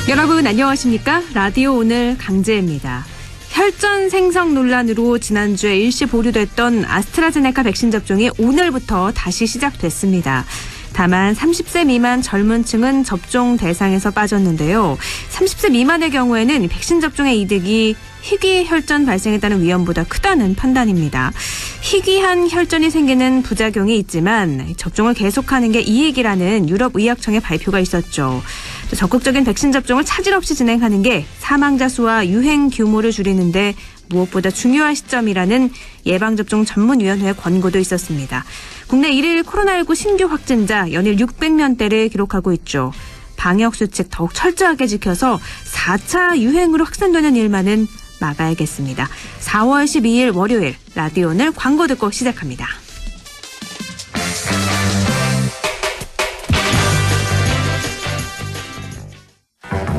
여러분 안녕하십니까? 라디오 오늘 강재입니다. 혈전 생성 논란으로 지난주에 일시 보류됐던 아스트라제네카 백신 접종이 오늘부터 다시 시작됐습니다. 다만 30세 미만 젊은 층은 접종 대상에서 빠졌는데요. 30세 미만의 경우에는 백신 접종의 이득이 희귀 혈전 발생에 따른 위험보다 크다는 판단입니다. 희귀한 혈전이 생기는 부작용이 있지만 접종을 계속하는 게 이익이라는 유럽의학청의 발표가 있었죠. 적극적인 백신 접종을 차질 없이 진행하는 게 사망자 수와 유행 규모를 줄이는데 무엇보다 중요한 시점이라는 예방접종 전문위원회의 권고도 있었습니다. 국내 1일 코로나19 신규 확진자 연일 600명대를 기록하고 있죠. 방역수칙 더욱 철저하게 지켜서 4차 유행으로 확산되는 일만은 막아야겠습니다. 4월 12일 월요일 라디오 오늘 광고 듣고 시작합니다.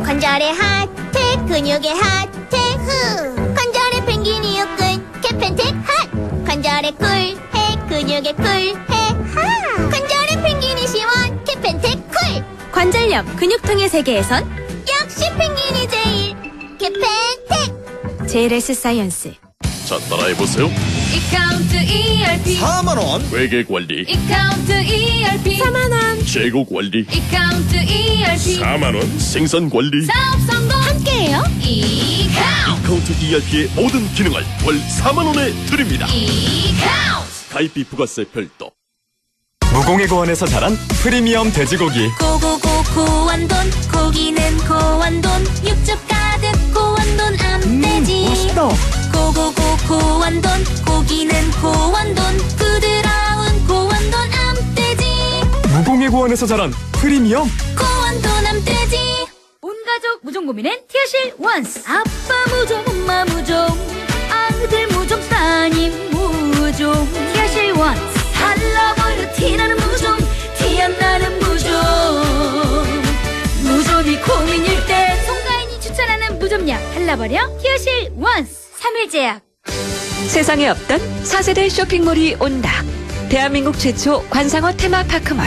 관절의 하트, 근육의 하트, 관절의 펭귄이 웃근 캐펜텍 핫. 관절의 쿨해, 근육의 쿨해 하. 관절의 펭귄이 시원 캐펜텍 쿨. 관절염, 근육통의 세계에선 역시 펭귄이 제일 캐펜텍. JLS 사이언스. 자, 따라해보세요. 이카운트 ERP 4만원 외계관리, 이카운트 ERP 4만원. 재고관리, 이카운트 ERP 4만원 생산관리. 사업 성공 함께해요. 이카운트 카운트 ERP의 모든 기능을 월 4만원에 드립니다. 이카운트 가입비 부가세 별도. 무공해 고원에서 자란 프리미엄 돼지고기. 고고고 고원돈, 고기는 고원돈, 육즙 가득 고원돈 암돼지. 맛있다. 고고고 고원돈, 고기는 고원돈, 부드러운 고원돈 암돼지. 무공해 고원에서 자란 프리미엄. 고원돈 암돼지. 온가족 무좀 고민엔 티어실 원스. 아빠 무좀 엄마 무좀 아들 무좀 따님 무좀 티어실 원스. 달라버려 티나는 무좀 티 안 나는 무좀. 무좀이 고민일 때 송가인이 추천하는 무좀약 달라버려 티어실 원스. 3일제약. 세상에 없던 4세대 쇼핑몰이 온다. 대한민국 최초 관상어 테마파크몰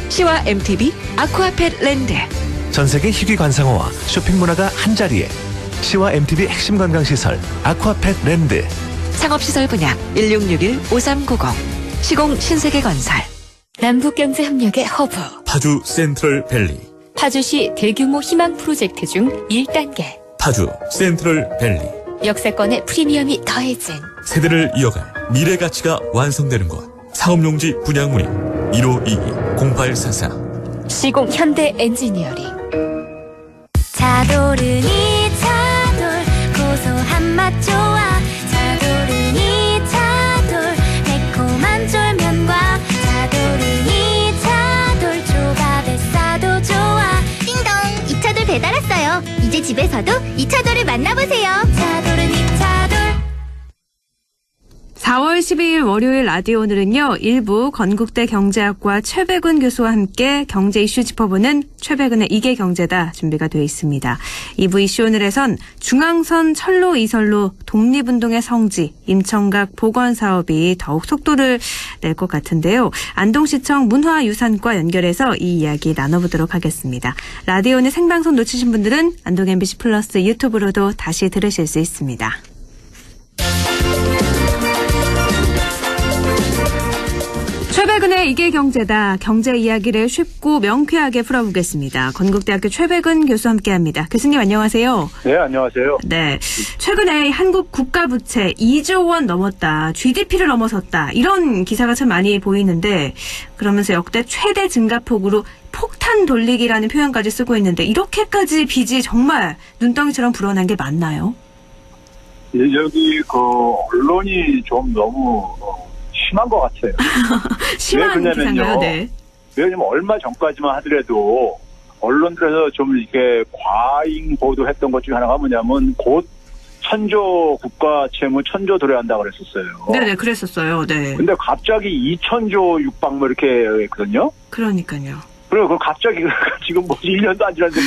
시와 MTB 아쿠아펫 랜드. 전세계 희귀 관상어와 쇼핑 문화가 한자리에. 시와 MTB 핵심 관광시설 아쿠아펫 랜드. 상업시설 분야 1661-5390 시공 신세계건설. 남북경제협력의 허브. 파주 센트럴밸리. 파주시 대규모 희망 프로젝트 중 1단계. 파주 센트럴밸리. 역세권의 프리미엄이 더해진 세대를 이어갈 미래 가치가 완성되는 곳. 사업용지 분양 문의 1522-0844. 시공 현대 엔지니어링. 차도르니 차돌 고소한 맛 좋아. 차도르니 차돌 매콤한 쫄면과 차도르니 차돌 조밥에 싸도 좋아. 띵동, 이 차돌 배달 왔어요. 이제 집에서도 이 차돌을 만나보세요. 차도르니 차돌. 4월 12일 월요일 라디오 오늘은요. 일부 건국대 경제학과 최백운 교수와 함께 경제 이슈 짚어보는 최백운의 이게 경제다 준비가 되어 있습니다. 2부 이슈 오늘에선 중앙선 철로 2선로 독립운동의 성지 임청각 복원사업이 더욱 속도를 낼 것 같은데요. 안동시청 문화유산과 연결해서 이 이야기 나눠보도록 하겠습니다. 라디오 오늘 생방송 놓치신 분들은 안동 MBC 플러스 유튜브로도 다시 들으실 수 있습니다. 최백은의 이게 경제다. 경제 이야기를 쉽고 명쾌하게 풀어보겠습니다. 건국대학교 최백은 교수와 함께합니다. 교수님 안녕하세요. 네, 안녕하세요. 네, 최근에 한국 국가부채 2조 원 넘었다. GDP를 넘어섰다. 이런 기사가 참 많이 보이는데 그러면서 역대 최대 증가폭으로 폭탄 돌리기라는 표현까지 쓰고 있는데 이렇게까지 빚이 정말 눈덩이처럼 불어난 게 맞나요? 여기 언론이 좀 너무 심한 것 같아요. 심한 기사인가요? 네. 왜냐면 얼마 전까지만 하더라도 언론들에서 좀 이렇게 과잉 보도했던 것 중에 하나가 뭐냐면 곧 천조 국가 채무 천조 도래한다고 그랬었어요. 네네, 그랬었어요. 네. 근데 갑자기 2천조 육박 뭐 이렇게 했거든요. 그러니까요. 그리고 갑자기 지금 뭐 1년도 안 지났는데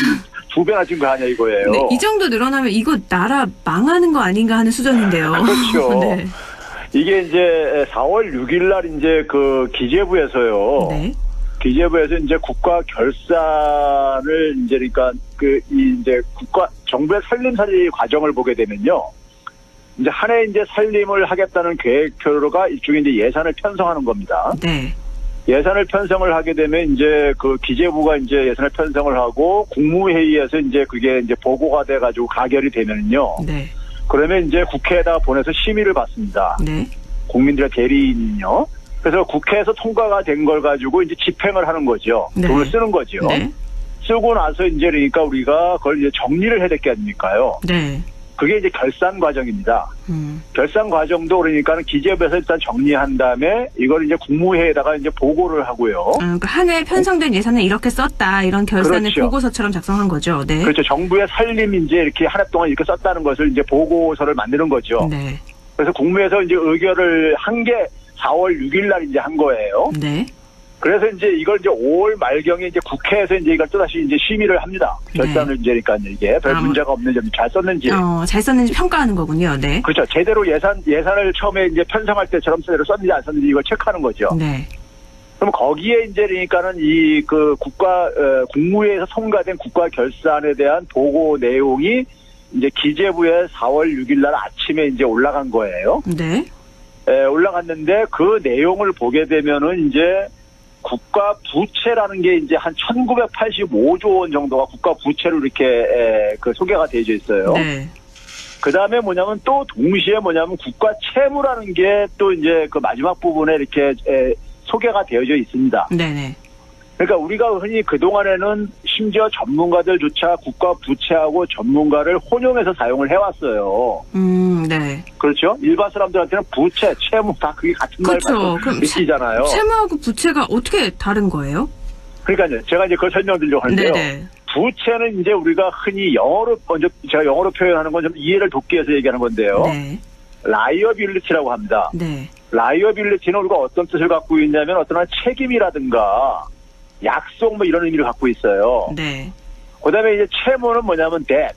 2배나 진 거 아니야 이거예요. 네, 이 정도 늘어나면 이거 나라 망하는 거 아닌가 하는 수준인데요. 그렇죠. 네. 이게 이제 4월 6일 날 이제 그 기재부에서요. 네. 기재부에서 이제 국가 결산을 이제 그러니까 이제 정부의 살림살이 과정을 보게 되면요. 이제 한 해 이제 살림을 하겠다는 계획표가 일종의 이제 예산을 편성하는 겁니다. 네. 예산을 편성을 하게 되면 이제 그 기재부가 이제 예산을 편성을 하고 국무회의에서 이제 그게 이제 보고가 돼가지고 가결이 되면요. 네. 그러면 이제 국회에다가 보내서 심의를 받습니다. 네. 국민들의 대리인요. 그래서 국회에서 통과가 된 걸 가지고 이제 집행을 하는 거죠. 네. 돈을 쓰는 거죠. 네. 쓰고 나서 이제 그러니까 우리가 그걸 이제 정리를 해야 될 게 아닙니까요? 네. 그게 이제 결산 과정입니다. 결산 과정도 그러니까는 기재부에서 일단 정리한 다음에 이걸 이제 국무회의에다가 이제 보고를 하고요. 그러니까 한 해 편성된 예산을 이렇게 썼다 이런 결산을 그렇죠. 보고서처럼 작성한 거죠. 네. 그렇죠. 정부의 살림 이제 이렇게 한 해 동안 이렇게 썼다는 것을 이제 보고서를 만드는 거죠. 네. 그래서 국무회에서 이제 의결을 한 게 4월 6일 날 이제 한 거예요. 네. 그래서 이제 이걸 이제 5월 말경에 이제 국회에서 이제 이걸 또다시 이제 심의를 합니다. 결산을 이제 그러니까 이게 별 문제가 없는지 잘 썼는지. 잘 썼는지 평가하는 거군요. 네. 그렇죠. 제대로 예산을 처음에 이제 편성할 때처럼 제대로 썼는지 안 썼는지 이걸 체크하는 거죠. 네. 그럼 거기에 이제 그러니까는 이 그 국무회에서 통과된 국가 결산에 대한 보고 내용이 이제 기재부에 4월 6일 날 아침에 이제 올라간 거예요. 네. 올라갔는데 그 내용을 보게 되면은 이제 국가 부채라는 게 이제 한 1985조 원 정도가 국가 부채로 이렇게 그 소개가 되어져 있어요. 네. 그 다음에 뭐냐면 또 동시에 뭐냐면 국가 채무라는 게 또 이제 그 마지막 부분에 이렇게 소개가 되어져 있습니다. 네네. 그러니까 우리가 흔히 그동안에는 심지어 전문가들조차 국가 부채하고 전문가를 혼용해서 사용을 해왔어요. 네. 그렇죠? 일반 사람들한테는 부채, 채무 다 그게 같은 말 그렇죠. 그럼 느끼잖아요. 채무하고 부채가 어떻게 다른 거예요? 그러니까요. 제가 이제 그걸 설명드리려고 하는데요. 네네. 부채는 이제 우리가 흔히 먼저 제가 영어로 표현하는 건 좀 이해를 돕기 위해서 얘기하는 건데요. 네. 라이어빌리티라고 합니다. 네. 라이어빌리티는 우리가 어떤 뜻을 갖고 있냐면 어떤 책임이라든가 약속 뭐 이런 의미를 갖고 있어요. 네. 그다음에 이제 채무는 뭐냐면 debt.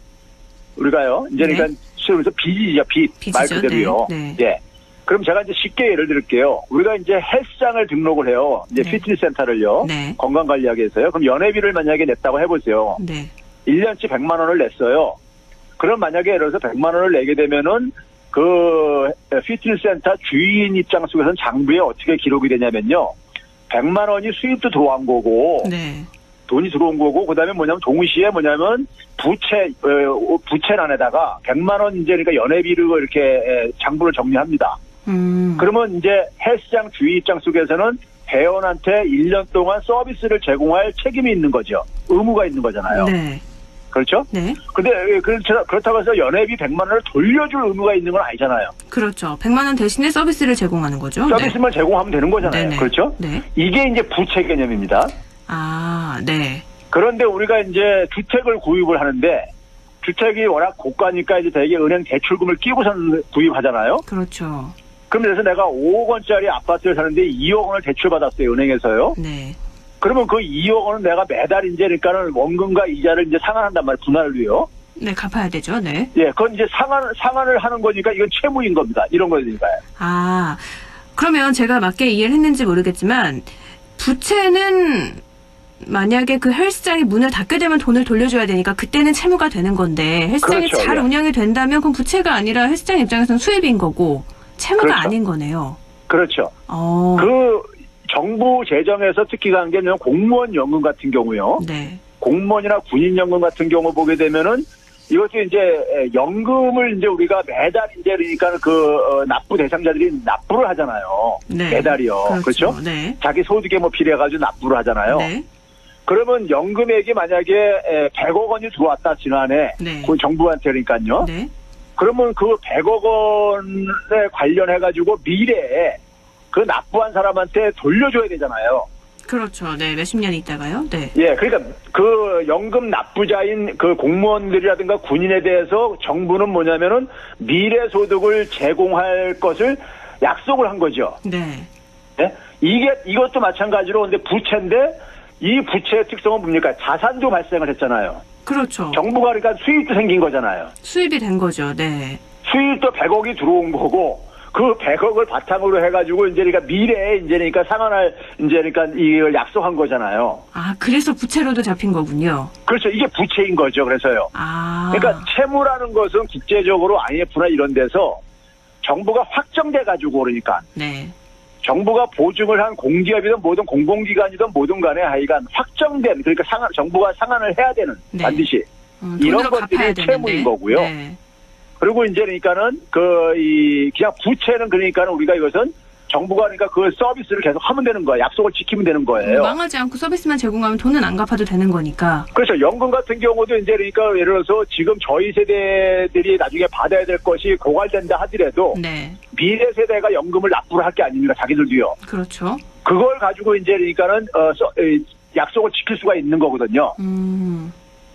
우리가요. 이제 네. 그러니까 그래서 빚이죠, 빚. 말 그대로요. 네. 예. 그럼 제가 이제 쉽게 예를 들을게요. 우리가 이제 헬스장을 등록을 해요. 이제 네. 피트니스 센터를요. 네. 건강관리하기 위해서요. 그럼 연회비를 만약에 냈다고 해보세요. 네. 1년치 100만 원을 냈어요. 그럼 만약에 예를 들어서 100만 원을 내게 되면은 그 피트니스 센터 주인 입장 속에서는 장부에 어떻게 기록이 되냐면요. 100만 원이 수입도 들어온 거고, 네. 돈이 들어온 거고, 그 다음에 뭐냐면 동시에 뭐냐면 부채란에다가 100만 원 이제 그러니까 연회비로 이렇게 장부를 정리합니다. 그러면 이제 헬스장 주인 입장 속에서는 회원한테 1년 동안 서비스를 제공할 책임이 있는 거죠. 의무가 있는 거잖아요. 네. 그렇죠? 네. 근데 그렇다고 해서 연회비 100만 원을 돌려줄 의무가 있는 건 아니잖아요. 그렇죠. 100만 원 대신에 서비스를 제공하는 거죠. 서비스만 제공하면 되는 거잖아요. 네네. 그렇죠? 네. 이게 이제 부채 개념입니다. 아, 네. 그런데 우리가 이제 주택을 구입을 하는데 주택이 워낙 고가니까 이제 대개 은행 대출금을 끼고선 구입하잖아요. 그렇죠. 그래서 내가 5억 원짜리 아파트를 사는데 2억 원을 대출받았어요, 은행에서요. 네. 그러면 그 2억 원은 내가 매달 이제 그러니까는 원금과 이자를 이제 상환한단 말이에요, 분할을 위요. 네, 갚아야 되죠. 네. 예, 그건 이제 상환을 하는 거니까 이건 채무인 겁니다. 이런 거니까요. 아, 그러면 제가 맞게 이해를 했는지 모르겠지만 부채는 만약에 그 헬스장이 문을 닫게 되면 돈을 돌려줘야 되니까 그때는 채무가 되는 건데 헬스장이 그렇죠, 잘 예. 운영이 된다면 그건 부채가 아니라 헬스장 입장에서는 수입인 거고 채무가 그렇죠. 아닌 거네요. 그렇죠. 그 정부 재정에서 특히 간 게 공무원 연금 같은 경우요. 네. 공무원이나 군인 연금 같은 경우 보게 되면은 이것도 이제 연금을 이제 우리가 매달 이제 그러니까 납부 대상자들이 납부를 하잖아요. 네. 매달이요. 그렇죠? 네. 자기 소득에 뭐 비례해가지고 납부를 하잖아요. 네. 그러면 연금액이 만약에 100억 원이 들어왔다 지난해 네. 그 정부한테 그러니까요. 네. 그러면 그 100억 원에 관련해가지고 미래에 그 납부한 사람한테 돌려줘야 되잖아요. 그렇죠. 네. 몇십 년 있다가요. 네. 예, 그러니까 그 연금 납부자인 그 공무원들이라든가 군인에 대해서 정부는 뭐냐면은 미래 소득을 제공할 것을 약속을 한 거죠. 네. 네? 이것도 마찬가지로 근데 부채인데 이 부채의 특성은 뭡니까? 자산도 발생을 했잖아요. 그렇죠. 정부가 그러니까 수입도 생긴 거잖아요. 수입이 된 거죠. 네. 수입도 100억이 들어온 거고 그 100억을 바탕으로 해가지고 이제 그러니까 미래에 이제 그러니까 상환할 이제 그러니까 이걸 약속한 거잖아요. 아, 그래서 부채로도 잡힌 거군요. 그렇죠. 이게 부채인 거죠. 그래서요. 아. 그러니까 채무라는 것은 국제적으로 IMF나 이런 데서 정부가 확정돼 가지고 그러니까 네. 정부가 보증을 한 공기업이든 모든 공공기관이든 모든 간에 하여간 확정된 그러니까 정부가 상환을 해야 되는 네. 반드시 돈으로 이런 갚아야 것들이 되는데. 채무인 거고요. 네. 그리고 이제 그러니까는 그냥 부채는 그러니까는 우리가 이것은 정부가 그러니까 그 서비스를 계속 하면 되는 거예요. 약속을 지키면 되는 거예요. 망하지 않고 서비스만 제공하면 돈은 안 갚아도 되는 거니까. 그렇죠. 연금 같은 경우도 이제 그러니까 예를 들어서 지금 저희 세대들이 나중에 받아야 될 것이 고갈된다 하더라도 네. 미래 세대가 연금을 납부를 할 게 아닙니까? 자기들도요. 그렇죠. 그걸 가지고 이제 그러니까는 약속을 지킬 수가 있는 거거든요.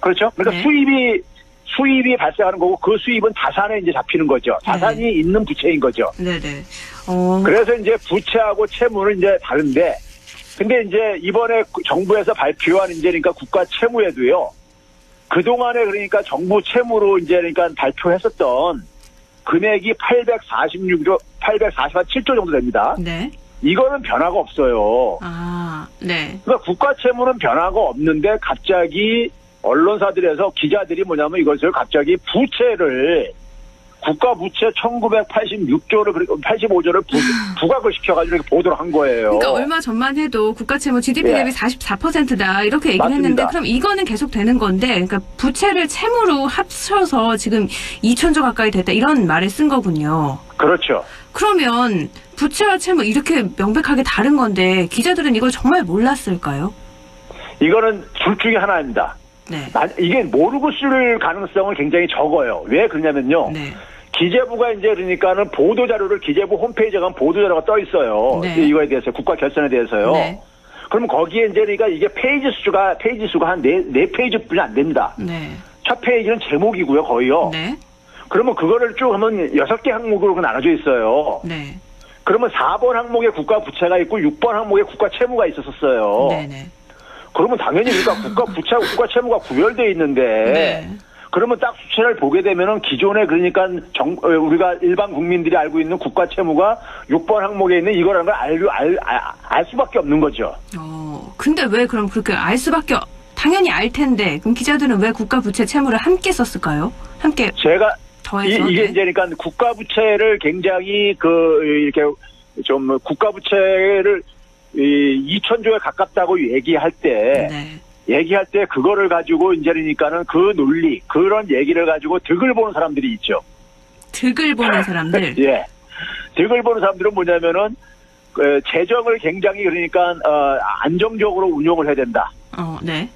그렇죠. 그러니까 네. 수입이 발생하는 거고 그 수입은 자산에 이제 잡히는 거죠. 자산이 네. 있는 부채인 거죠. 네네. 그래서 이제 부채하고 채무는 이제 다른데, 근데 이제 이번에 정부에서 발표한 이제 그러니까 국가 채무에도요, 그동안에 그러니까 정부 채무로 이제 그러니까 발표했었던 금액이 847조 정도 됩니다. 네. 이거는 변화가 없어요. 아, 네. 그러니까 국가 채무는 변화가 없는데 갑자기 언론사들에서 기자들이 뭐냐면 이것을 갑자기 부채를 국가 부채 1986조를 그리고 85조를 부각을 시켜가지고 이렇게 보도를 한 거예요. 그러니까 얼마 전만 해도 국가 채무 GDP 대비 44%다 이렇게 얘기를 맞습니다. 했는데 그럼 이거는 계속 되는 건데, 그러니까 부채를 채무로 합쳐서 지금 2,000조 가까이 됐다 이런 말을 쓴 거군요. 그렇죠. 그러면 부채와 채무 이렇게 명백하게 다른 건데 기자들은 이걸 정말 몰랐을까요? 이거는 둘 중에 하나입니다. 네. 이게 모르고 쓸 가능성은 굉장히 적어요. 왜 그러냐면요. 네. 기재부가 이제 그러니까는 보도자료를 기재부 홈페이지에 가면 보도자료가 떠 있어요. 네. 이거에 대해서 국가 결산에 대해서요. 네. 그러면 거기에 이제 그러니까 이게 페이지 수가 한 네 페이지뿐이 안 됩니다. 네. 첫 페이지는 제목이고요, 거의요. 네. 그러면 그거를 쭉 하면 6개 항목으로 나눠져 있어요. 네. 그러면 4번 항목에 국가 부채가 있고 6번 항목에 국가 채무가 있었어요. 네네. 그러면 당연히 그러니까 국가 부채하고 국가 채무가 구별되어 있는데 네. 그러면 딱 수치를 보게 되면은 기존에 그러니까 우리가 일반 국민들이 알고 있는 국가 채무가 6번 항목에 있는 이거라는 걸 알 수밖에 없는 거죠. 근데 왜 그럼 그렇게 알 수밖에 당연히 알 텐데 그럼 기자들은 왜 국가 부채 채무를 함께 썼을까요? 함께 제가 더해서 이게 네. 이제 그러니까 국가 부채를 굉장히 이렇게 좀 국가 부채를 2,000조에 가깝다고 얘기할 때 그거를 가지고 이제 그러니까는 그 논리 그런 얘기를 가지고 득을 보는 사람들이 있죠. 득을 보는 사람들. 예. 득을 보는 사람들은 뭐냐면은 재정을 굉장히 그러니까 안정적으로 운용을 해야 된다. 네.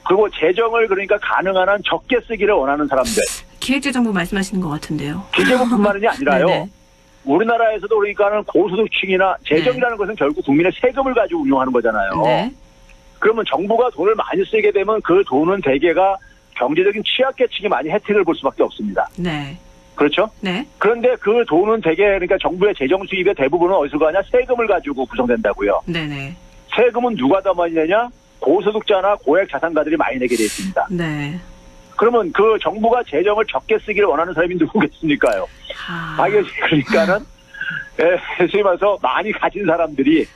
그리고 재정을 그러니까 가능한 한 적게 쓰기를 원하는 사람들. 기획재정부 말씀하시는 것 같은데요. 기재부뿐만이 아니라요. 네네. 우리나라에서도 그러니까는 고소득층이나 재정이라는 것은 결국 국민의 세금을 가지고 운용하는 거잖아요. 네. 그러면 정부가 돈을 많이 쓰게 되면 그 돈은 대개가 경제적인 취약계층이 많이 혜택을 볼 수밖에 없습니다. 네. 그렇죠? 네. 그런데 그 돈은 대개 그러니까 정부의 재정 수입의 대부분은 어디서 가냐? 세금을 가지고 구성된다고요. 네네. 세금은 누가 더 많이 내냐? 고소득자나 고액 자산가들이 많이 내게 돼 있습니다. 네. 그러면 그 정부가 재정을 적게 쓰기를 원하는 사람이 누구겠습니까요? 그러니까는 소위 말해서 많이 가진 사람들이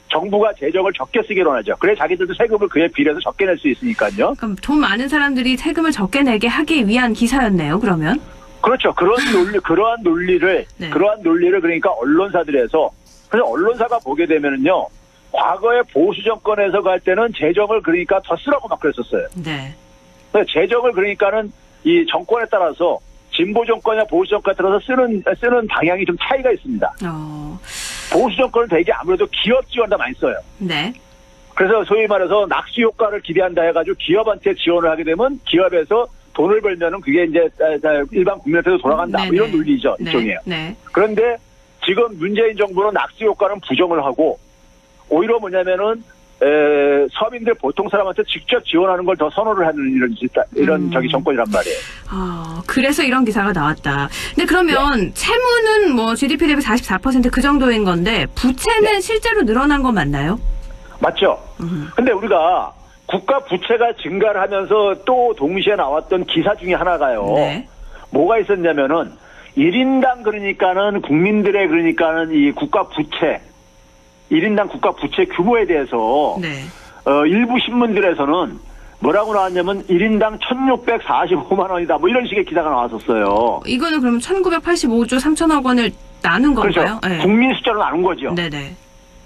정부가 재정을 적게 쓰기를 원하죠. 그래 자기들도 세금을 그에 비례해서 적게 낼 수 있으니까요. 그럼 돈 많은 사람들이 세금을 적게 내게 하기 위한 기사였네요. 그러면. 그렇죠. 그러한 논리를 그러니까 언론사들에서 그래서 언론사가 보게 되면은요. 과거에 보수 정권에서 갈 때는 재정을 그러니까 더 쓰라고 막 그랬었어요. 네. 재정을 그러니까는 이 정권에 따라서 진보 정권이나 보수 정권에 따라서 쓰는 방향이 좀 차이가 있습니다. 보수 정권은 대개 아무래도 기업 지원을 많이 써요. 네. 그래서 소위 말해서 낙수 효과를 기대한다 해가지고 기업한테 지원을 하게 되면 기업에서 돈을 벌면은 그게 이제 일반 국민한테도 돌아간다. 네네. 이런 논리죠. 네. 일종이에요. 네. 그런데 지금 문재인 정부는 낙수 효과는 부정을 하고 오히려 뭐냐면은 서민들 보통 사람한테 직접 지원하는 걸 더 선호를 하는 이런 정권이란 말이에요. 그래서 이런 기사가 나왔다. 근데 그러면 채무는 뭐 GDP 대비 44% 그 정도인 건데 부채는 실제로 늘어난 건 맞나요? 맞죠. 근데 우리가 국가 부채가 증가를 하면서 또 동시에 나왔던 기사 중에 하나가요. 네. 뭐가 있었냐면은 1인당 그러니까는 국민들의 그러니까는 이 국가 부채, 1인당 국가 부채 규모에 대해서 네. 일부 신문들에서는 뭐라고 나왔냐면 1인당 1,645만 원이다. 뭐 이런 식의 기사가 나왔었어요. 이거는 그러면 1985조 3천억 원을 나눈 건가요? 그렇죠. 네. 국민 숫자로 나눈 거죠. 네네.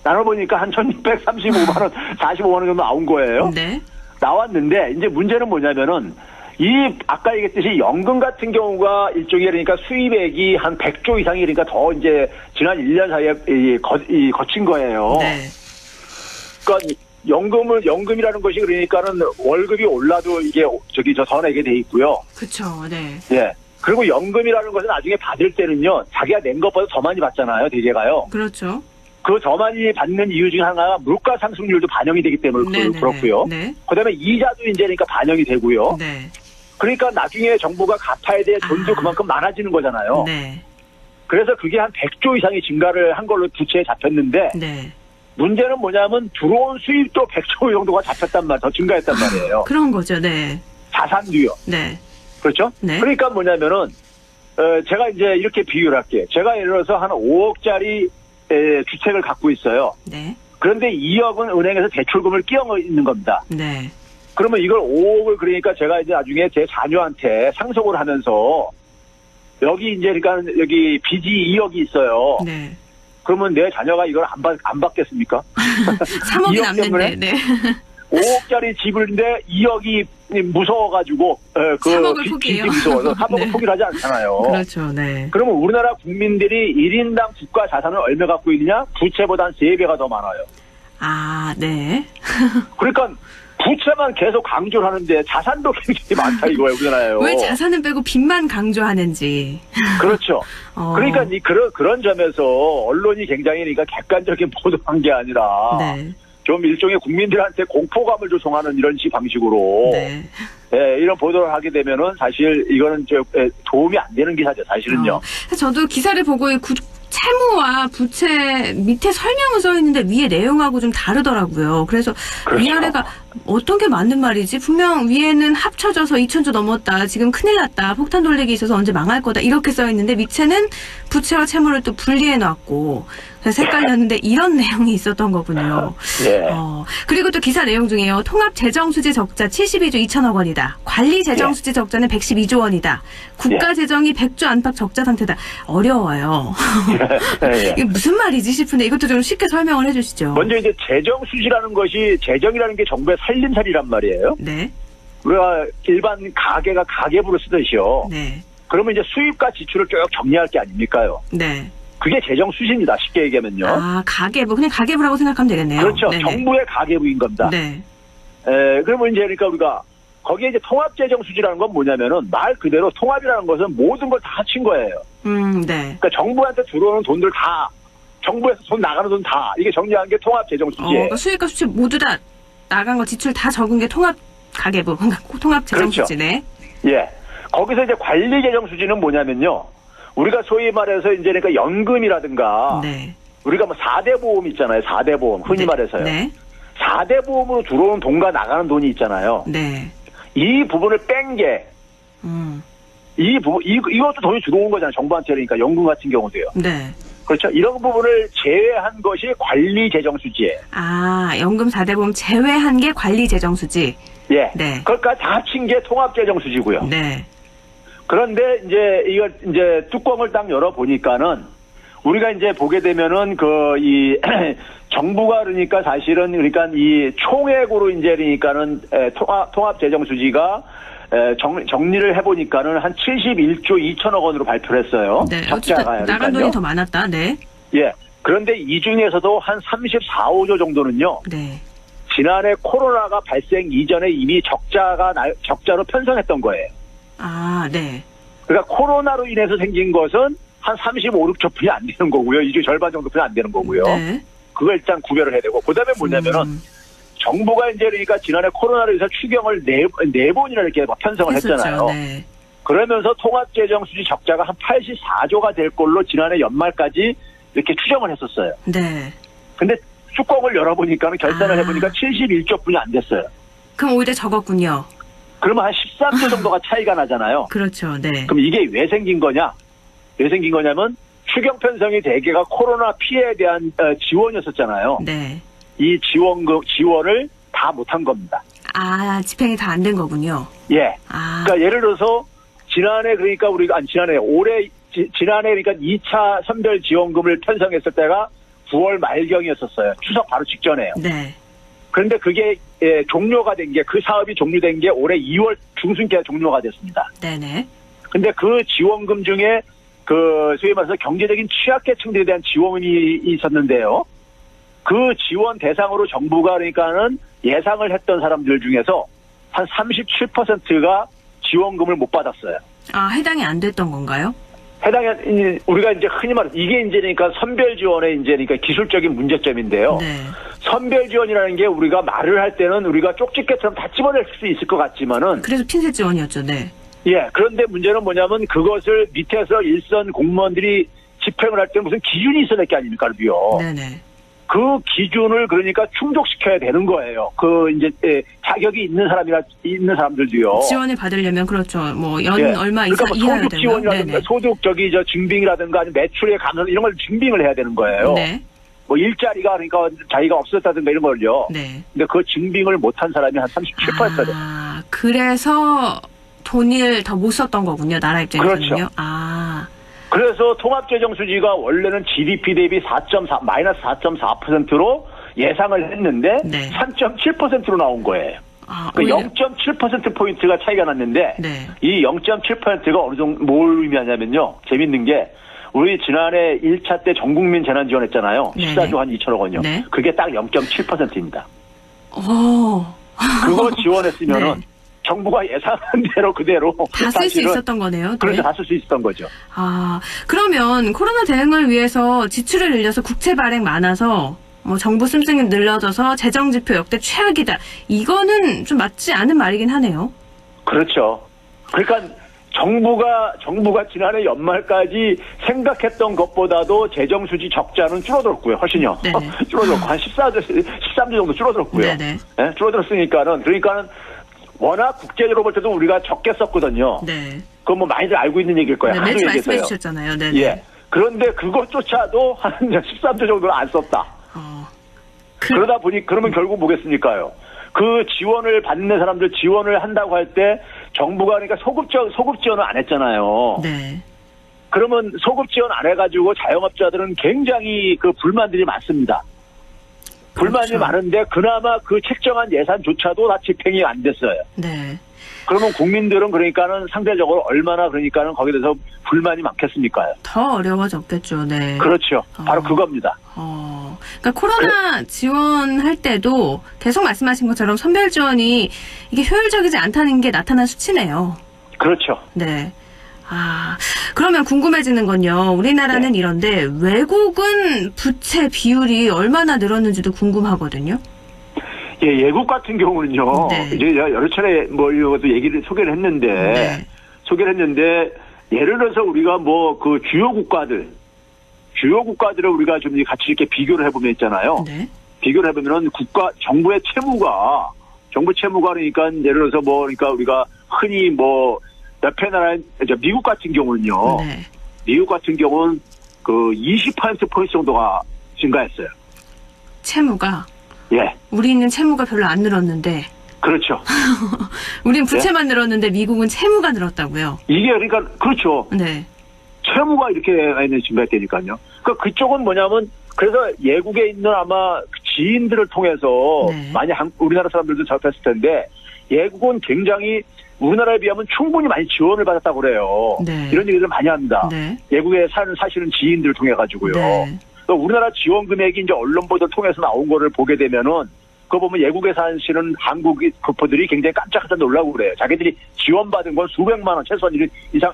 나눠보니까 한 1,635만 원, 45만 원 정도 나온 거예요. 네. 나왔는데 이제 문제는 뭐냐면은 이 아까 얘기했듯이 연금 같은 경우가 일종의 그러니까 수입액이 한 100조 이상이 그러니까 더 이제 지난 1년 사이에 거친 거예요. 네. 그러니까 연금이라는 것이 그러니까는 월급이 올라도 이게 더 내게 돼 있고요. 그쵸. 네. 예. 그리고 연금이라는 것은 나중에 받을 때는요, 자기가 낸 것보다 더 많이 받잖아요, 대개가요. 그렇죠. 그 더 많이 받는 이유 중에 하나가 물가 상승률도 반영이 되기 때문에 그렇고요. 네. 그다음에 이자도 이제 그러니까 반영이 되고요. 네. 그러니까 나중에 정부가 갚아야 될 돈도 그만큼 많아지는 거잖아요. 네. 그래서 그게 한 100조 이상이 증가를 한 걸로 부채에 잡혔는데 네. 문제는 뭐냐면 들어온 수입도 100조 정도가 잡혔단 말이에요. 더 증가했단 말이에요. 그런 거죠. 네. 자산도요. 네. 그렇죠? 네. 그러니까 뭐냐면은 제가 이제 이렇게 비유를 할게요. 제가 예를 들어서 한 5억짜리 주택을 갖고 있어요. 네. 그런데 2억은 은행에서 대출금을 끼워 있는 겁니다. 네. 그러면 이걸 5억을 그러니까 제가 이제 나중에 제 자녀한테 상속을 하면서 여기 이제 그러니까 여기 빚이 2억이 있어요. 네. 그러면 내 자녀가 이걸 안 받겠습니까? 3억이 남는데. 네. 5억짜리 집인데 2억이 무서워가지고 3억을 포기해요. 무서워서 3억을 네. 포기를 하지 않잖아요. 그렇죠. 네. 그러면 우리나라 국민들이 1인당 국가 자산을 얼마 갖고 있느냐? 부채보다 한 3배가 더 많아요. 아, 네. 그러니까 부채만 계속 강조를 하는데 자산도 굉장히 많다 이거예요, 우리나라요. 왜 자산은 빼고 빚만 강조하는지. 그렇죠. 그러니까 그런 점에서 언론이 굉장히 그러니까 객관적인 보도한 게 아니라 네. 좀 일종의 국민들한테 공포감을 조성하는 이런 방식으로 네. 이런 보도를 하게 되면은 사실 이거는 도움이 안 되는 기사죠, 사실은요. 저도 기사를 보고 채무와 부채 밑에 설명은 써 있는데 위에 내용하고 좀 다르더라고요. 그래서 그렇죠. 위아래가 어떤 게 맞는 말이지? 분명 위에는 합쳐져서 2,000조 넘었다. 지금 큰일 났다. 폭탄 돌리기 있어서 언제 망할 거다. 이렇게 써 있는데 밑에는 부채와 채무를 또 분리해 놨고 그래서 헷갈렸는데 이런 내용이 있었던 거군요. 예. 그리고 또 기사 내용 중에요. 통합재정수지 적자 72조 2천억 원이다. 관리재정수지 적자는 112조 원이다. 국가재정이 100조 안팎 적자 상태다. 어려워요. 이게 무슨 말이지 싶은데 이것도 좀 쉽게 설명을 해주시죠. 먼저 이제 재정수지라는 것이 재정이라는 게 정부의 살림살이란 말이에요. 네. 우리가 일반 가계가 가계부로 쓰듯이요. 네. 그러면 이제 수입과 지출을 쭉 정리할 게 아닙니까요? 네. 그게 재정수지입니다. 쉽게 얘기하면요. 아, 가계부. 그냥 가계부라고 생각하면 되겠네요. 그렇죠. 네네. 정부의 가계부인 겁니다. 네. 그러면 이제 그러니까 우리가 거기에 이제 통합재정수지라는 건 뭐냐면은 말 그대로 통합이라는 것은 모든 걸 다 합친 거예요. 네. 그러니까 정부한테 들어오는 돈들 다, 정부에서 돈 나가는 돈 다, 이게 정리한 게 통합재정수지예요. 그러니까 수입과 수출 모두 다 나간 거 지출 다 적은 게 통합 가계부, 그러니까 통합재정수지네. 그렇죠. 예. 거기서 이제 관리재정수지는 뭐냐면요. 우리가 소위 말해서 이제 그러니까 연금이라든가, 네. 우리가 뭐 4대 보험 있잖아요. 4대 보험. 흔히 네. 말해서요. 네. 4대 보험으로 들어오는 돈과 나가는 돈이 있잖아요. 네. 이 부분을 뺀 게, 이것도 돈이 들어온 거잖아요. 정부한테. 그러니까 연금 같은 경우도요. 네. 그렇죠. 이런 부분을 제외한 것이 관리재정수지예요. 아, 연금 4대 보험 제외한 게 관리재정수지. 예. 네. 그러니까 다 합친 게 통합재정수지고요. 네. 그런데 이제 이거 이제 뚜껑을 딱 열어 보니까는 우리가 이제 보게 되면은 이 정부가 그러니까 사실은 그러니까 이 총액으로 이제 그러니까는 통합재정수지가 정리를 해보니까는 한 71조 2천억 원으로 발표를 했어요. 네. 적자가요. 나간 돈이 더 많았다. 네. 예. 그런데 이 중에서도 한 34, 5조 정도는요. 네. 지난해 코로나가 발생 이전에 이미 적자로 편성했던 거예요. 아, 네. 그러니까 코로나로 인해서 생긴 것은 한 35, 6조 분이 안 되는 거고요. 이게 절반 정도 분이 안 되는 거고요. 네. 그걸 일단 구별을 해야 되고. 그 다음에 뭐냐면은 정부가 이제 그러니까 지난해 코로나로 인해서 추경을 네 번이나 이렇게 막 편성을 했잖아요. 네. 그러면서 통합재정수지 적자가 한 84조가 될 걸로 지난해 연말까지 이렇게 추정을 했었어요. 네. 근데 뚜껑을 열어보니까는 결산을 해보니까 71조 분이 안 됐어요. 그럼 오히려 적었군요. 그러면 한 13조 정도가 차이가 나잖아요. 그렇죠. 네. 그럼 이게 왜 생긴 거냐? 왜 생긴 거냐면 추경 편성이 대개가 코로나 피해에 대한 지원이었었잖아요. 네. 이 지원을 다 못한 겁니다. 아, 집행이 다 안 된 거군요. 예. 아. 그러니까 예를 들어서 지난해 올해 지난해 그러니까 2차 선별지원금을 편성했을 때가 9월 말경이었었어요. 추석 바로 직전에요. 네. 그런데 그게 종료가 된 게 그 사업이 종료된 게 올해 2월 중순께 종료가 됐습니다. 네네. 근데 그 지원금 중에 그 소위 말해서 경제적인 취약계층들에 대한 지원이 있었는데요. 그 지원 대상으로 정부가 그러니까는 예상을 했던 사람들 중에서 한 37%가 지원금을 못 받았어요. 아, 해당이 안 됐던 건가요? 우리가 이제 흔히 말해서 이게 이제 그러니까 선별 지원의 이제 그러니까 기술적인 문제점인데요. 네. 선별 지원이라는 게 우리가 말을 할 때는 우리가 쪽집게처럼 다 집어낼 수 있을 것 같지만은 그래서 핀셋 지원이었죠. 네. 예, 그런데 문제는 뭐냐면 그것을 밑에서 일선 공무원들이 집행을 할 때 무슨 기준이 있어야 될 게 아닙니까, 그래도요. 네네. 그 기준을 그러니까 충족시켜야 되는 거예요. 그 이제 자격이 있는 사람들도요. 지원을 받으려면 그렇죠. 뭐 예. 얼마 그러니까 뭐 이하여야 소득 되나? 지원이라든가 네네. 소득 증빙이라든가 아니면 매출의 감소 이런 걸 증빙을 해야 되는 거예요. 네. 뭐 일자리가 그러니까 자기가 없었다든가 이런 걸요. 네. 근데 그 증빙을 못한 사람이 한 37%래요. 아, 그래서 돈을 더 못 썼던 거군요. 나라 입장에서는요. 그렇죠. 아. 그래서 통합재정수지가 원래는 GDP 대비 마이너스 4.4%로 예상을 했는데 네. 3.7%로 나온 거예요. 아, 그 0.7%포인트가 차이가 났는데 네. 이 0.7%가 어느 정도 뭘 의미하냐면요. 재밌는 게 우리 지난해 1차 때 전국민 재난지원했잖아요. 네네. 14조 한 2천억 원이요. 네. 그게 딱 0.7%입니다. 오. 그거 지원했으면은 네. 정부가 예상한 대로 그대로 다 쓸 수 사실은 있었던 거네요. 네. 그래서 다 쓸 수 있었던 거죠. 아, 그러면 코로나 대응을 위해서 지출을 늘려서 국채 발행 많아서 뭐 정부 씀씀이 늘려져서 재정 지표 역대 최악이다. 이거는 좀 맞지 않은 말이긴 하네요. 그렇죠. 그러니까 정부가 지난해 연말까지 생각했던 것보다도 재정 수지 적자는 줄어들었고요. 훨씬요. 네네. 줄어들었고 한 13조 정도 줄어들었고요. 네네. 네, 줄어들었으니까는 그러니까는 워낙 국제적으로 볼 때도 우리가 적게 썼거든요. 네. 그거 뭐 많이들 알고 있는 얘기일 거예요. 네, 하도 매주 말씀해 얘기했어요. 주셨잖아요. 네네. 예. 그런데 그것조차도 한 13조 정도는 안 썼다. 그러다 보니 그러면 결국 뭐겠습니까요? 그 지원을 받는 사람들 지원을 한다고 할 때 정부가 그러니까 소급 지원을 안 했잖아요. 네. 그러면 소급 지원 안 해가지고 자영업자들은 굉장히 그 불만들이 많습니다. 불만이 그렇죠. 많은데 그나마 그 책정한 예산조차도 다 집행이 안 됐어요. 네. 그러면 국민들은 그러니까는 상대적으로 얼마나 그러니까는 거기에 대해서 불만이 많겠습니까요? 더 어려워졌겠죠. 네. 그렇죠. 바로 그겁니다. 그러니까 코로나 지원할 때도 계속 말씀하신 것처럼 선별 지원이 이게 효율적이지 않다는 게 나타난 수치네요. 그렇죠. 네. 아, 그러면 궁금해지는 건요. 우리나라는 네. 이런데 외국은 부채 비율이 얼마나 늘었는지도 궁금하거든요. 예, 예국 같은 경우는요. 네. 이제 여러 차례 뭐 이것도 소개를 했는데 네. 예를 들어서 우리가 뭐 그 주요 국가들을 우리가 좀 같이 이렇게 비교를 해보면 있잖아요. 네. 비교를 해보면은 정부 채무가 그러니까 예를 들어서 뭐 그러니까 우리가 흔히 뭐 옆에 나라 미국 같은 경우는요. 네. 미국 같은 경우는 그 20%포인트 정도가 증가했어요. 채무가. 예. 우리는 채무가 별로 안 늘었는데. 그렇죠. 우린 부채만 늘었는데 미국은 채무가 늘었다고요. 이게 그러니까 그렇죠. 네. 채무가 이렇게 많이 증가했다니까요. 그러니까 그쪽은 뭐냐면 그래서 예국에 있는 아마 지인들을 통해서 네. 많이 우리나라 사람들도 접했을 텐데 예국은 굉장히 우리나라에 비하면 충분히 많이 지원을 받았다고 그래요. 네. 이런 얘기를 많이 합니다. 네. 예국에 사는 사실은 지인들을 통해 가지고요. 네. 우리나라 지원 금액이 이제 언론 보도를 통해서 나온 거를 보게 되면은 그거 보면 예국에 사시는 한국 교포들이 굉장히 깜짝깜짝 놀라고 그래요. 자기들이 지원받은 건 수백만 원, 최소한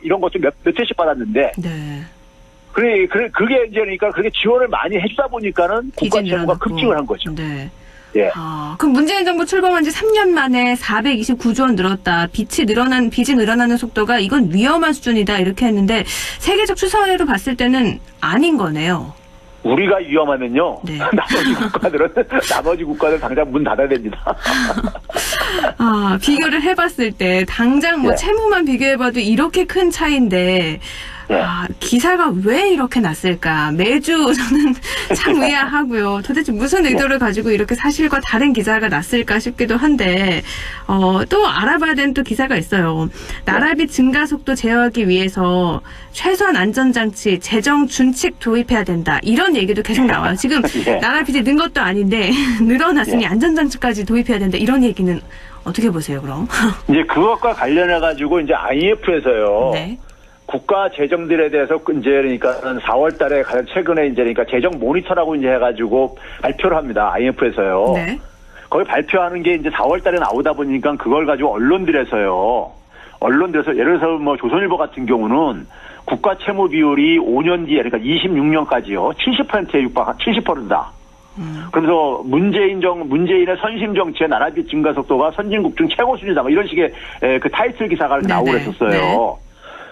이런 것도 몇 회씩 받았는데. 네. 그게 이제 그러니까 그렇게 지원을 많이 해주다 보니까는 국가 채무가 급증을 한 거죠. 네. 예. 그럼 문재인 정부 출범한 지 3년 만에 429조 원 늘었다. 빚이 늘어나는 속도가 이건 위험한 수준이다. 이렇게 했는데 세계적 추세로 봤을 때는 아닌 거네요. 우리가 위험하면요. 네. 나머지 국가들은 당장 문 닫아야 됩니다. 아, 비교를 해봤을 때 당장 뭐 예. 채무만 비교해봐도 이렇게 큰 차이인데 예. 아, 기사가 왜 이렇게 났을까? 매주 저는 참 의아하고요. 도대체 무슨 의도를 가지고 이렇게 사실과 다른 기사가 났을까 싶기도 한데 또 알아봐야 되는 또 기사가 있어요. 나라빚 증가 속도 제어하기 위해서 최소한 안전장치, 재정 준칙 도입해야 된다. 이런 얘기도 계속 나와요. 지금 예. 나라빚이 는 것도 아닌데 늘어났으니 예. 안전장치까지 도입해야 된다. 이런 얘기는 어떻게 보세요, 그럼? 이제 그것과 관련해가지고 이제 IMF에서요. 네. 국가 재정들에 대해서 이제 그러니까 4월 달에 가장 최근에 이제 그러니까 재정 모니터라고 이제 해가지고 발표를 합니다. IMF에서요. 네. 거기 발표하는 게 이제 4월 달에 나오다 보니까 그걸 가지고 언론들에서 예를 들어서 뭐 조선일보 같은 경우는 국가 채무 비율이 5년 뒤에 그러니까 26년까지요. 70%에 육박 70%다. 그래서 문재인의 선심 정치의 나라빚 증가 속도가 선진국 중 최고 수준이다. 뭐 이런 식의 그 타이틀 기사가 나오고 그랬었어요. 네.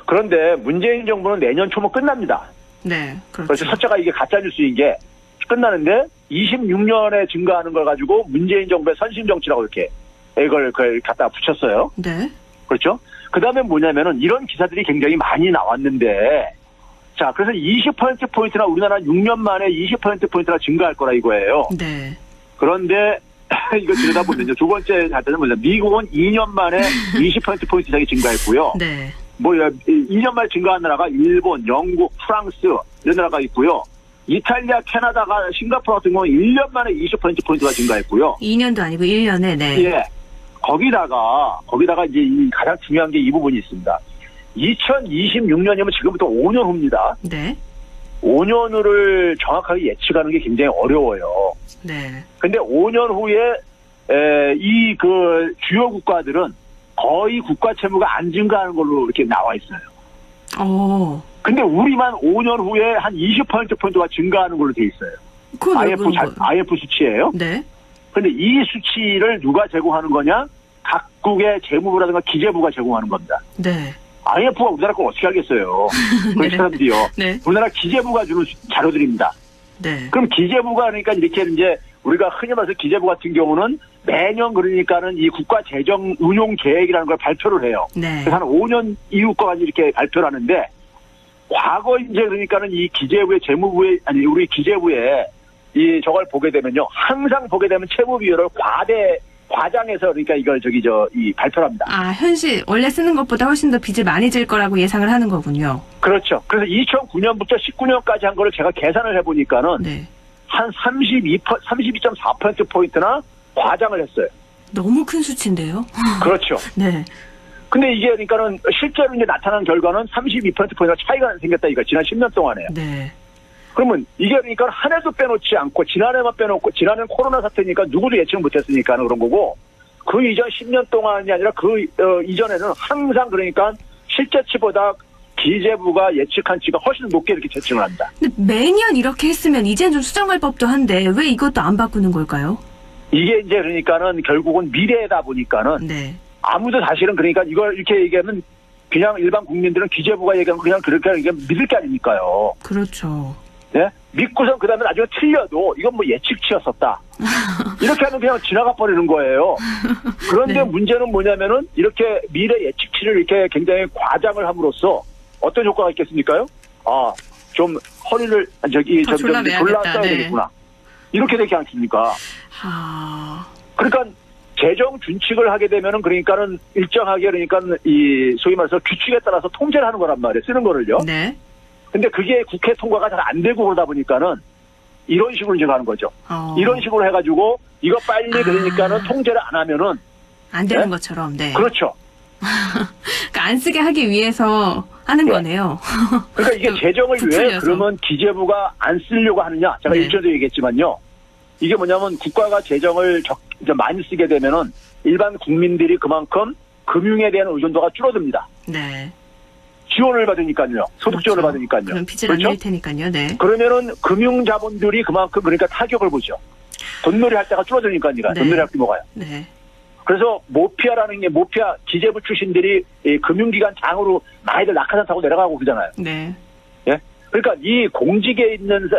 그런데 문재인 정부는 내년 초면 끝납니다. 네, 그렇죠. 그래서 첫째가 이게 가짜뉴스인 게 끝나는데 26년에 증가하는 걸 가지고 문재인 정부의 선심 정치라고 이렇게 그걸 갖다 붙였어요. 네. 그렇죠? 그 다음에 뭐냐면은 이런 기사들이 굉장히 많이 나왔는데 자, 그래서 20%포인트나 우리나라 6년 만에 20%포인트나 증가할 거라 이거예요. 네. 그런데 이거 들여다보면요. 두 번째 자료는 뭐냐. 미국은 2년 만에 20%포인트 이상이 증가했고요. 네. 2년 만에 증가한 나라가 일본, 영국, 프랑스 이런 나라가 있고요. 이탈리아, 캐나다가 싱가포르 같은 경우는 1년 만에 20%포인트가 증가했고요. 2년도 아니고 1년에, 네. 예. 거기다가 이제 가장 중요한 게 이 부분이 있습니다. 2026년이면 지금부터 5년 후입니다. 네. 5년 후를 정확하게 예측하는 게 굉장히 어려워요. 네. 근데 5년 후에 이 그 주요 국가들은 거의 국가 채무가 안 증가하는 걸로 이렇게 나와 있어요. 근데 우리만 5년 후에 한 20%포인트가 증가하는 걸로 돼 있어요. IMF 수치예요. 네. 근데 이 수치를 누가 제공하는 거냐? 각국의 재무부라든가 기재부가 제공하는 겁니다. 네. IMF가 우리나라 걸 어떻게 알겠어요? 그 사람들이요. 네. 우리나라 기재부가 주는 자료들입니다. 네. 그럼 기재부가 그러니까 이렇게 이제 우리가 흔히 말해서 기재부 같은 경우는 매년 그러니까는 이 국가 재정 운용 계획이라는 걸 발표를 해요. 네. 그래서 한 5년 이후까지 이렇게 발표를 하는데 과거 이제 그러니까는 이 기재부의 우리 기재부에 이 저걸 보게 되면요. 항상 보게 되면 채무 비율을 과장해서 그러니까 이걸 이 발표를 합니다. 아, 현실 원래 쓰는 것보다 훨씬 더 빚을 많이 질 거라고 예상을 하는 거군요. 그렇죠. 그래서 2009년부터 19년까지 한 거를 제가 계산을 해보니까는 네. 한 32.4%포인트나 과장을 했어요. 너무 큰 수치인데요. 그렇죠. 네. 근데 이게 그러니까는 실제로 이제 나타난 결과는 32%포인트나 차이가 생겼다 이거 지난 10년 동안에. 네. 그러면 이게 그러니까 한 해도 빼놓지 않고 지난해만 빼놓고 지난해는 코로나 사태니까 누구도 예측 못했으니까 그런 거고 그 이전 10년 동안이 아니라 그 이전에는 항상 그러니까 실제치보다 기재부가 예측한 치가 훨씬 높게 이렇게 예측을 합니다. 근데 매년 이렇게 했으면 이제는 좀 수정할 법도 한데 왜 이것도 안 바꾸는 걸까요? 이게 이제 그러니까는 결국은 미래다 보니까는 네. 아무도 사실은 그러니까 이걸 이렇게 얘기하면 그냥 일반 국민들은 기재부가 얘기하면 그냥 그렇게 믿을 게 아닙니까요. 그렇죠. 네? 믿고선 그다음에 나중에 틀려도 이건 뭐 예측치였었다. 이렇게 하면 그냥 지나가 버리는 거예요. 그런데 네. 문제는 뭐냐면은 이렇게 미래 예측치를 이렇게 굉장히 과장을 함으로써 어떤 효과가 있겠습니까요? 아, 좀 허리를 졸라써야 되겠구나. 이렇게 되지 않습니까? 그러니까 재정 준칙을 하게 되면은 그러니까는 일정하게 그러니까 이 소위 말해서 규칙에 따라서 통제를 하는 거란 말이에요. 쓰는 거를요. 네. 근데 그게 국회 통과가 잘 안 되고 그러다 보니까는 이런 식으로 이제 가는 거죠. 이런 식으로 해가지고 이거 빨리 그러니까는 통제를 안 하면은 안 되는 네? 것처럼. 네. 그렇죠. 그러니까 안 쓰게 하기 위해서 하는 거네요. 그러니까 이게 재정을 왜 그러면 기재부가 안 쓰려고 하느냐? 제가 네. 일전에도 얘기했지만요. 이게 뭐냐면 국가가 재정을 이제 많이 쓰게 되면은 일반 국민들이 그만큼 금융에 대한 의존도가 줄어듭니다. 네. 지원을 받으니까요. 소득 지원을 그렇죠. 받으니까요. 그럼 빚을 안 그렇죠? 낼 테니까요. 네. 그러면은 금융자본들이 그만큼 그러니까 타격을 보죠. 돈놀이 할 때가 줄어드니까요. 네. 돈놀이 할 규모가요. 네. 그래서 모피아라는 게 모피아 기재부 출신들이 이 금융기관 장으로 많이들 낙하산 타고 내려가고 그러잖아요. 네. 예? 그러니까 이 공직에 있는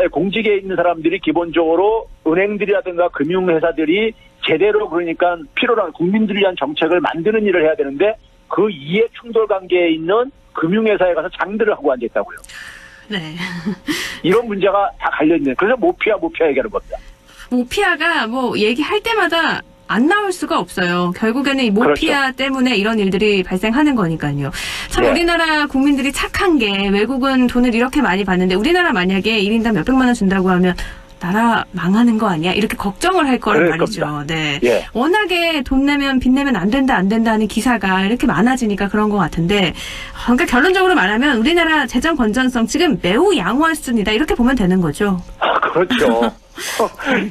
사람들이 기본적으로 은행들이라든가 금융회사들이 제대로 그러니까 필요한 국민들을 위한 정책을 만드는 일을 해야 되는데 그 이해 충돌 관계에 있는 금융회사에 가서 장들을 하고 앉아있다고요. 네. 이런 문제가 다 갈려있는. 그래서 모피아 얘기하는 겁니다. 모피아가 뭐 얘기할 때마다 안 나올 수가 없어요. 결국에는 이 모피아 그렇죠. 때문에 이런 일들이 발생하는 거니까요. 참 네. 우리나라 국민들이 착한 게 외국은 돈을 이렇게 많이 받는데 우리나라 만약에 1인당 몇백만 원 준다고 하면 나라 망하는 거 아니야? 이렇게 걱정을 할 거란 그럴 말이죠. 겁니다. 네. 예. 워낙에 돈 내면 빚 내면 안 된다 하는 기사가 이렇게 많아지니까 그런 것 같은데 그러니까 결론적으로 말하면 우리나라 재정 건전성 지금 매우 양호한 수준이다 이렇게 보면 되는 거죠. 그렇죠.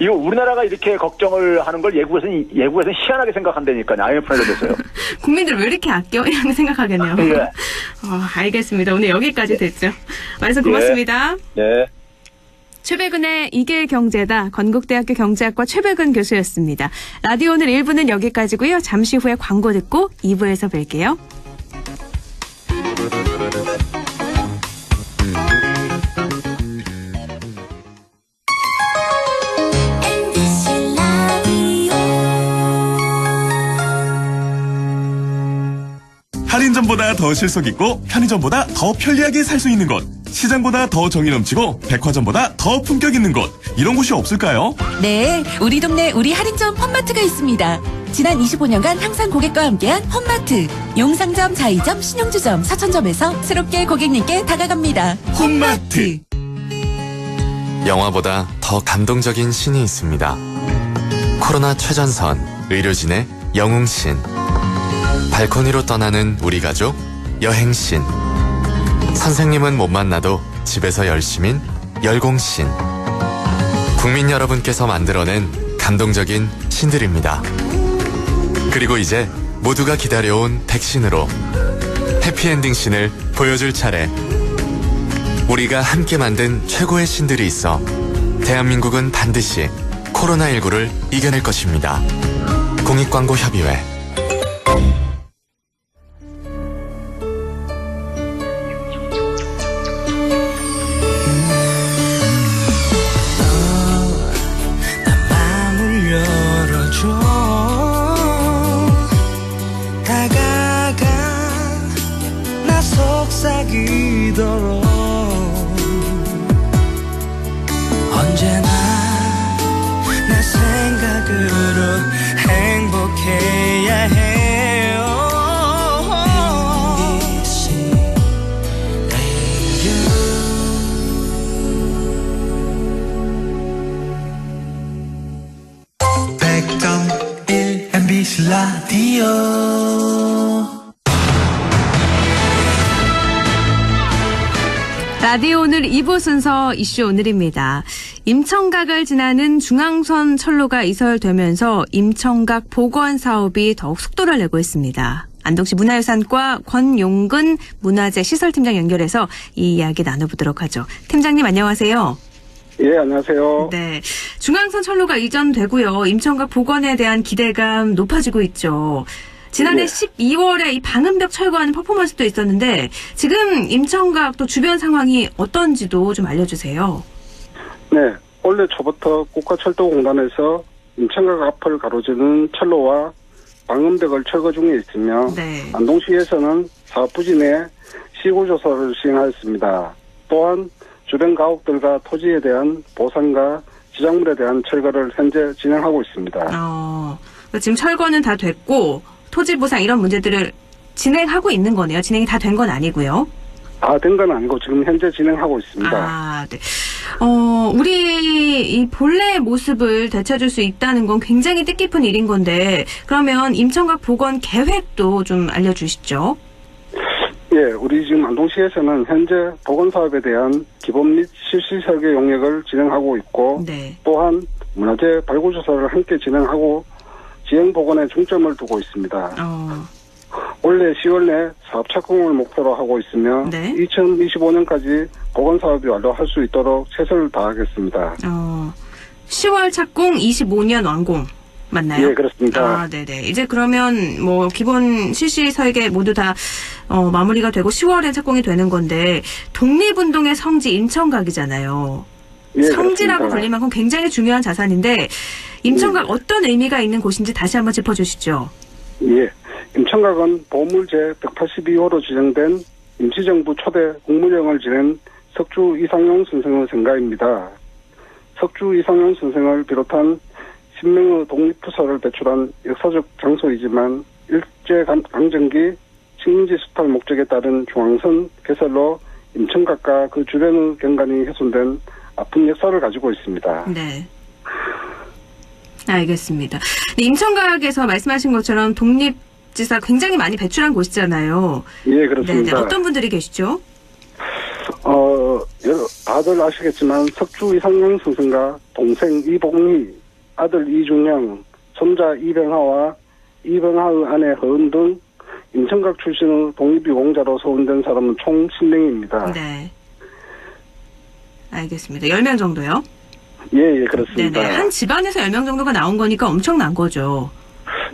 이거 우리나라가 이렇게 걱정을 하는 걸 예국에서는 희한하게 생각한다니까요. IMF나 이래서요. 국민들 왜 이렇게 아껴? 이렇게 생각하겠네요. 예. 알겠습니다. 오늘 여기까지 됐죠. 말씀 고맙습니다. 네. 최백은의 이길 경제다. 건국대학교 경제학과 최백은 교수였습니다. 라디오 오늘 1부는 여기까지고요. 잠시 후에 광고 듣고 2부에서 뵐게요. MBC 라디오 할인점보다 더 실속 있고 편의점보다 더 편리하게 살 수 있는 곳. 시장보다 더 정이 넘치고 백화점보다 더 품격 있는 곳. 이런 곳이 없을까요? 네, 우리 동네 우리 할인점 홈마트가 있습니다. 지난 25년간 항상 고객과 함께한 홈마트. 용상점, 자이점, 신용주점, 사천점에서 새롭게 고객님께 다가갑니다. 홈마트. 영화보다 더 감동적인 신이 있습니다. 코로나 최전선, 의료진의 영웅신. 발코니로 떠나는 우리 가족, 여행신. 선생님은 못 만나도 집에서 열심인 열공신. 국민 여러분께서 만들어낸 감동적인 신들입니다. 그리고 이제 모두가 기다려온 백신으로 해피엔딩 신을 보여줄 차례. 우리가 함께 만든 최고의 신들이 있어 대한민국은 반드시 코로나19를 이겨낼 것입니다. 공익광고협의회. 언제나 내 생각으로 행복해야 해요. MBC 라디오. MBC 라디오 오늘 2부 순서 이슈 오늘입니다. 임청각을 지나는 중앙선 철로가 이설되면서 임청각 복원 사업이 더욱 속도를 내고 있습니다. 안동시 문화유산과 권용근 문화재 시설팀장 연결해서 이 이야기 나눠보도록 하죠. 팀장님 안녕하세요. 예, 안녕하세요. 네, 중앙선 철로가 이전되고요. 임청각 복원에 대한 기대감 높아지고 있죠. 지난해 12월에 이 방음벽 철거하는 퍼포먼스도 있었는데 지금 임청각 또 주변 상황이 어떤지도 좀 알려주세요. 네, 올해 초부터 국가철도공단에서 임청각 앞을 가로지르는 철로와 방음벽을 철거 중에 있으며 안동시에서는 사업 부진에 시구조사를 시행하였습니다. 또한 주변 가옥들과 토지에 대한 보상과 지작물에 대한 철거를 현재 진행하고 있습니다. 지금 철거는 다 됐고 토지 보상 이런 문제들을 진행하고 있는 거네요. 진행이 다 된 건 아니고요. 다 된 건 아니고 지금 현재 진행하고 있습니다. 네. 우리 이 본래의 모습을 되찾을 수 있다는 건 굉장히 뜻깊은 일인 건데 그러면 임청각 복원 계획도 좀 알려주시죠. 예, 우리 지금 안동시에서는 현재 복원 사업에 대한 기본 및 실시 설계 용역을 진행하고 있고 또한 문화재 발굴 조사를 함께 진행하고 지형 복원에 중점을 두고 있습니다. 올해 10월 내 사업 착공을 목표로 하고 있으며 2025년까지 복원 사업이 완료할 수 있도록 최선을 다하겠습니다. 10월 착공, 25년 완공 맞나요? 예, 그렇습니다. 네네. 이제 그러면 뭐 기본 실시 설계 모두 다 마무리가 되고 10월에 착공이 되는 건데 독립운동의 성지 임청각이잖아요. 예, 성지라고 그렇습니다. 불릴 만큼 굉장히 중요한 자산인데 임청각 어떤 의미가 있는 곳인지 다시 한번 짚어주시죠. 예. 임청각은 보물 제182호로 지정된 임시정부 초대 국무령을 지낸 석주 이상용 선생의 생가입니다. 석주 이상용 선생을 비롯한 10명의 독립투사를 배출한 역사적 장소이지만 일제강점기 식민지 수탈 목적에 따른 중앙선 개설로 임청각과 그 주변의 경관이 훼손된 아픈 역사를 가지고 있습니다. 네. 알겠습니다. 임청각에서 말씀하신 것처럼 독립지사 굉장히 많이 배출한 곳이잖아요. 예, 그렇습니다. 네네. 어떤 분들이 계시죠? 다들 아시겠지만 석주 이상용 선생과 동생 이봉희, 아들 이준영, 손자 이병하와 이병하의 아내 허은 등 임청각 출신의 독립유공자로 소문된 사람은 총 10명입니다. 네. 알겠습니다. 10명 정도요? 예, 그렇습니다. 네네. 한 집안에서 10명 정도가 나온 거니까 엄청난 거죠.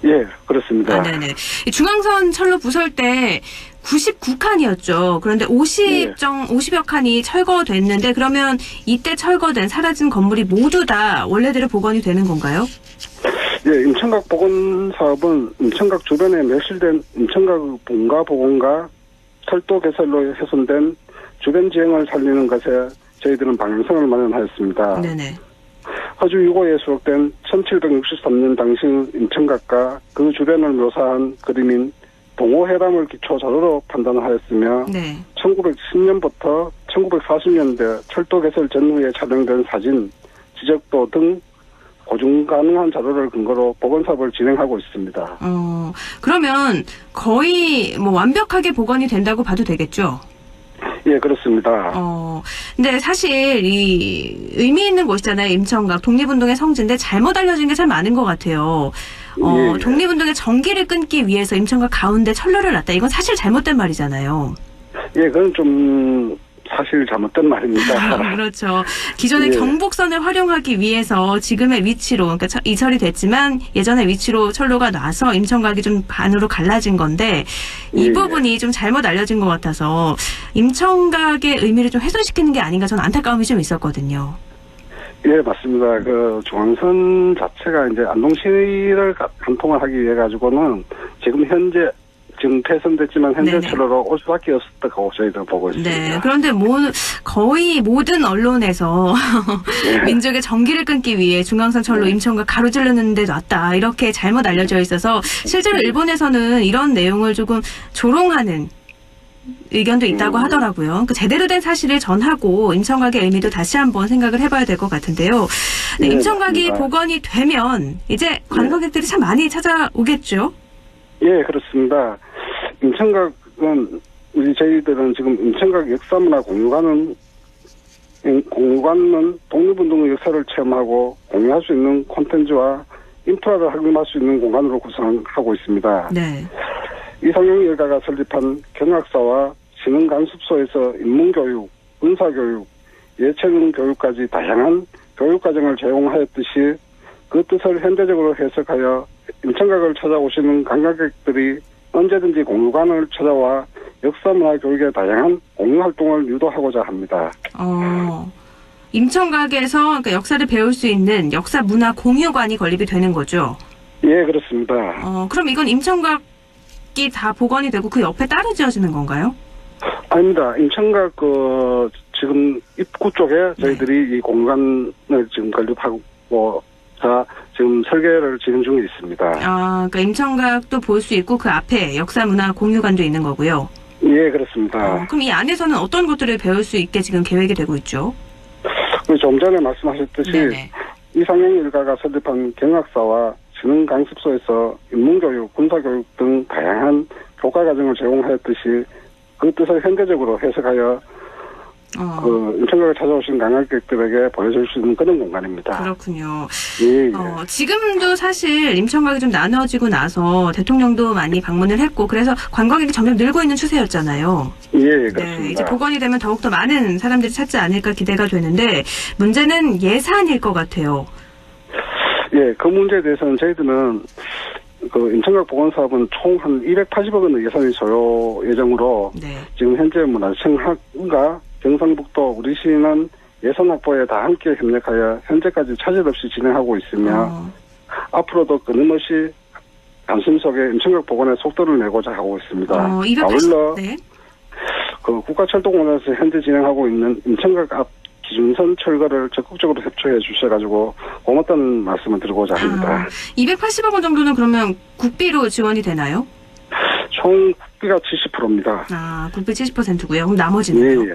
예, 그렇습니다. 네네. 중앙선 철로 부설 때 99칸이었죠. 그런데 50여 칸이 철거됐는데 그러면 이때 철거된 사라진 건물이 모두 다 원래대로 복원이 되는 건가요? 예, 임청각 복원 사업은 임청각 주변에 멸실된 임청각 본가 복원과 철도 개설로 훼손된 주변 지형을 살리는 것에 저희들은 방향성을 마련하였습니다. 네네. 허주 6호에 수록된 1763년 당시 임청각과 그 주변을 묘사한 그림인 동호회담을 기초 자료로 판단하였으며 네. 1910년부터 1940년대 철도 개설 전후에 촬영된 사진, 지적도 등 고증 가능한 자료를 근거로 복원 사업을 진행하고 있습니다. 그러면 거의 완벽하게 복원이 된다고 봐도 되겠죠? 예, 그렇습니다. 근데 사실 이 의미 있는 곳이잖아요. 임청각 독립운동의 성지인데 잘못 알려진 게 참 많은 것 같아요. 예. 독립운동의 전기를 끊기 위해서 임청각 가운데 철로를 놨다. 이건 사실 잘못된 말이잖아요. 예, 그건 좀 사실 잘못된 말입니다. 그렇죠. 기존의 예. 경복선을 활용하기 위해서 지금의 위치로, 그러니까 이설이 됐지만 예전의 위치로 철로가 놔서 임청각이 좀 반으로 갈라진 건데 이 예. 부분이 좀 잘못 알려진 것 같아서 임청각의 의미를 좀 훼손시키는 게 아닌가 저는 안타까움이 좀 있었거든요. 예, 맞습니다. 그 중앙선 자체가 이제 안동시를 관통을 하기 위해 가지고는 지금 폐선됐지만 현재 네네. 철로로 올 수밖에 없었다고 저희들 보고 있습니다. 네. 그런데 거의 모든 언론에서 민족의 전기를 끊기 위해 중앙선 철로 임청각 가로질르는 데 놨다. 이렇게 잘못 알려져 있어서 실제로 일본에서는 이런 내용을 조금 조롱하는 의견도 있다고 하더라고요. 그러니까 제대로 된 사실을 전하고 임청각의 의미도 다시 한번 생각을 해봐야 될 것 같은데요. 네, 임청각이 복원이 되면 이제 관광객들이 참 많이 찾아오겠죠? 예, 그렇습니다. 임청각은 저희들은 지금 임청각 역사문화 공유관은 독립운동의 역사를 체험하고 공유할 수 있는 콘텐츠와 인프라를 확립할 수 있는 공간으로 구성하고 있습니다. 네. 이상용 일가가 설립한 경학사와 신흥간습소에서 인문교육, 군사교육, 예체능 교육까지 다양한 교육과정을 제공하였듯이 그 뜻을 현대적으로 해석하여 임청각을 찾아오시는 관광객들이 언제든지 공유관을 찾아와 역사문화 교육의 다양한 공유활동을 유도하고자 합니다. 임청각에서 그러니까 역사를 배울 수 있는 역사문화 공유관이 건립이 되는 거죠? 예, 그렇습니다. 그럼 이건 임청각이 다 복원이 되고 그 옆에 따로 지어지는 건가요? 아닙니다. 임청각 지금 입구 쪽에 저희들이 이 공간을 지금 건립하고 지금 설계를 진행 중에 있습니다. 그러니까 임청각도 볼 수 있고 그 앞에 역사문화 공유관도 있는 거고요. 예, 그렇습니다. 그럼 이 안에서는 어떤 것들을 배울 수 있게 지금 계획이 되고 있죠? 좀 전에 말씀하셨듯이 네네. 이상용 일가가 설립한 경학사와 신흥강습소에서 인문교육, 군사교육 등 다양한 교과과정을 제공하였듯이 그 뜻을 현대적으로 해석하여 그 임청각을 찾아오신 관광객들에게 보여줄 수 있는 그런 공간입니다. 그렇군요. 예. 지금도 사실 임청각이 좀 나눠지고 나서 대통령도 많이 방문을 했고 그래서 관광객이 점점 늘고 있는 추세였잖아요. 예, 그렇습니다. 네, 이제 복원이 되면 더욱더 많은 사람들이 찾지 않을까 기대가 되는데 문제는 예산일 것 같아요. 예, 그 문제에 대해서는 저희들은 그 임청각 복원 사업은 총 한 280억 원의 예산이 소요 예정으로 지금 현재 문화청과 경상북도 우리 시는 예산 확보에 다 함께 협력하여 현재까지 차질 없이 진행하고 있으며 앞으로도 끊임없이 관심 속에 임청각 복원에 속도를 내고자 하고 있습니다. 아울러 네. 그 국가철도공원에서 현재 진행하고 있는 임청각 앞 기준선 철거를 적극적으로 협조해 주셔가지고 고맙다는 말씀을 드리고자 합니다. 280억 원 정도는 그러면 국비로 지원이 되나요? 총 국비가 70%입니다. 국비 70%고요. 그럼 나머지는요? 예.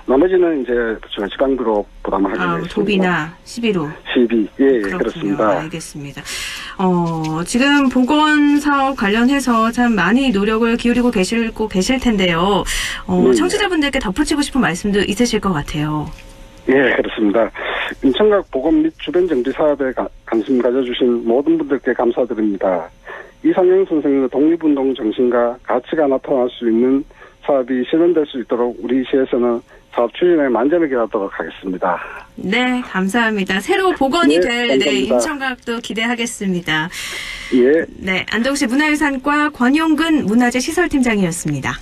나머지는 이제 저희 지방비로 부담하겠습니다. 도비나 시비로. 시비. 예, 그렇습니다. 알겠습니다. 지금 보건 사업 관련해서 참 많이 노력을 기울이고 계실 텐데요. 청취자분들께 덧붙이고 싶은 말씀도 있으실 것 같아요. 예, 그렇습니다. 임청각 보건 및 주변 정비 사업에 관심 가져주신 모든 분들께 감사드립니다. 이상영 선생님의 독립운동 정신과 가치가 나타날 수 있는 사업이 실현될 수 있도록 우리 시에서는 사업 추진에 만전을 기하도록 하겠습니다. 네, 감사합니다. 새로 복원이 될 임청각도 기대하겠습니다. 예. 네, 안동시 문화유산과 권용근 문화재 시설팀장이었습니다.